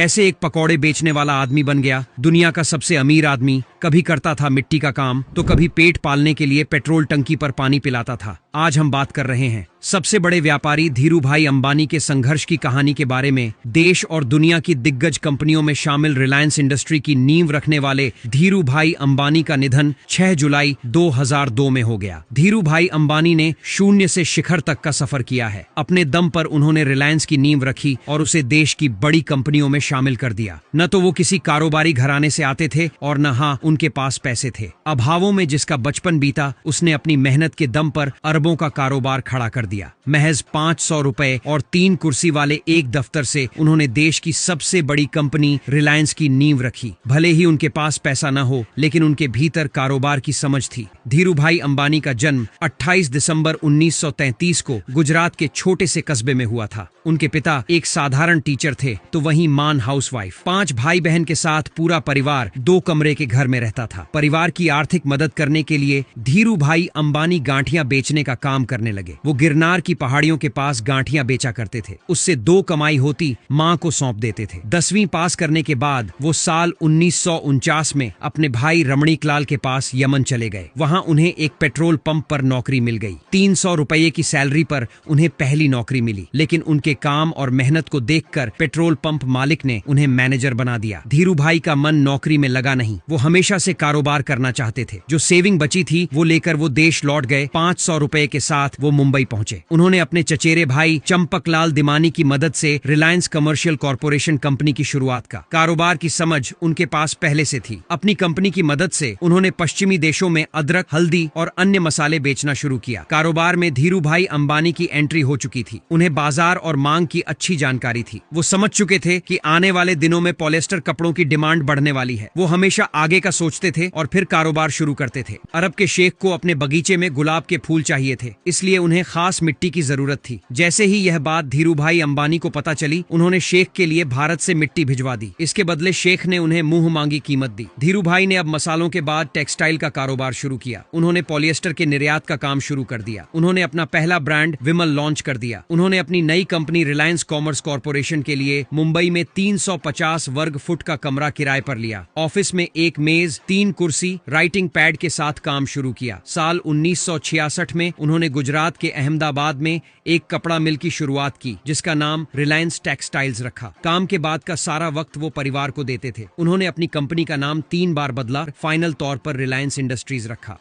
ऐसे एक पकौड़े बेचने वाला आदमी बन गया दुनिया का सबसे अमीर आदमी। कभी करता था मिट्टी का काम तो कभी पेट पालने के लिए पेट्रोल टंकी पर पानी पिलाता था। आज हम बात कर रहे हैं सबसे बड़े व्यापारी धीरूभाई अंबानी के संघर्ष की कहानी के बारे में। देश और दुनिया की दिग्गज कंपनियों में शामिल रिलायंस इंडस्ट्री की नींव रखने वाले धीरूभाई अंबानी का निधन 6 जुलाई 2002 में हो गया। धीरूभाई अंबानी ने शून्य से शिखर तक का सफर किया है। अपने दम पर उन्होंने रिलायंस की नींव रखी और उसे देश की बड़ी कंपनियों में शामिल कर दिया। न तो वो किसी कारोबारी घराने से आते थे और न हाँ उनके पास पैसे थे। अभावों में जिसका बचपन बीता उसने अपनी मेहनत के दम पर अरबों का कारोबार खड़ा कर दिया। महज 500 रुपए और 3 कुर्सी वाले एक दफ्तर से उन्होंने देश की सबसे बड़ी कंपनी रिलायंस की नींव रखी। भले ही उनके पास पैसा न हो लेकिन उनके भीतर कारोबार की समझ थी। धीरूभाई अंबानी का जन्म 28 दिसंबर 1933 को गुजरात के छोटे से कस्बे में हुआ था। उनके पिता एक साधारण टीचर थे तो वहीं मां हाउसवाइफ। 5 भाई बहन के साथ पूरा परिवार 2 कमरे के घर में रहता था। परिवार की आर्थिक मदद करने के लिए धीरूभाई अंबानी गांठियां बेचने का काम करने लगे। वो गिरनार की पहाड़ियों के पास गांठियां बेचा करते थे। उससे 2 कमाई होती मां को सौंप देते थे। 10वीं पास करने के बाद वो साल 1949 में अपने भाई रमणीकलाल के पास यमन चले गए। वहां उन्हें एक पेट्रोल पंप पर नौकरी मिल गई। 300 रुपये की सैलरी पर उन्हें पहली नौकरी मिली, लेकिन उनके काम और मेहनत को देखकर पेट्रोल पंप मालिक ने उन्हें मैनेजर बना दिया। धीरूभाई का मन नौकरी में लगा नहीं। वो हमेशा से कारोबार करना चाहते थे। जो सेविंग बची थी वो लेकर वो देश लौट गए। 500 रुपए के साथ वो मुंबई पहुंचे। उन्होंने अपने चचेरे भाई चंपकलाल दिमानी की मदद से रिलायंस कमर्शियल कॉरपोरेशन कंपनी की शुरुआत का कारोबार की समझ उनके पास पहले से थी। अपनी कंपनी की मदद से उन्होंने पश्चिमी देशों में अदरक, हल्दी और अन्य मसाले बेचना शुरू किया। कारोबार में धीरूभाई अंबानी की एंट्री हो चुकी थी। उन्हें बाजार और मांग की अच्छी जानकारी थी। वो समझ चुके थे कि आने वाले दिनों में पॉलिएस्टर कपड़ों की डिमांड बढ़ने वाली है। वो हमेशा आगे का सोचते थे और फिर कारोबार शुरू करते थे। अरब के शेख को अपने बगीचे में गुलाब के फूल चाहिए थे, इसलिए उन्हें खास मिट्टी की जरूरत थी। जैसे ही यह बात धीरूभाई अंबानी को पता चली उन्होंने शेख के लिए भारत से मिट्टी भिजवा दी। इसके बदले शेख ने उन्हें मुंह मांगी कीमत दी। धीरूभाई ने अब मसालों के बाद टेक्सटाइल का कारोबार शुरू किया। उन्होंने पॉलिएस्टर के निर्यात का काम शुरू कर दिया। उन्होंने अपना पहला ब्रांड विमल लॉन्च कर दिया। उन्होंने अपनी नई कंपनी रिलायंस कॉमर्स कॉरपोरेशन के लिए मुंबई में 350 वर्ग फुट का कमरा किराए पर लिया। ऑफिस में एक मेज, 3 कुर्सी, राइटिंग पैड के साथ काम शुरू किया। साल 1966 में उन्होंने गुजरात के अहमदाबाद में एक कपड़ा मिल की शुरुआत की जिसका नाम रिलायंस टेक्सटाइल्स रखा। काम के बाद का सारा वक्त वो परिवार को देते थे। उन्होंने अपनी कंपनी का नाम 3 बार बदला, फाइनल तौर पर रिलायंस इंडस्ट्रीज रखा।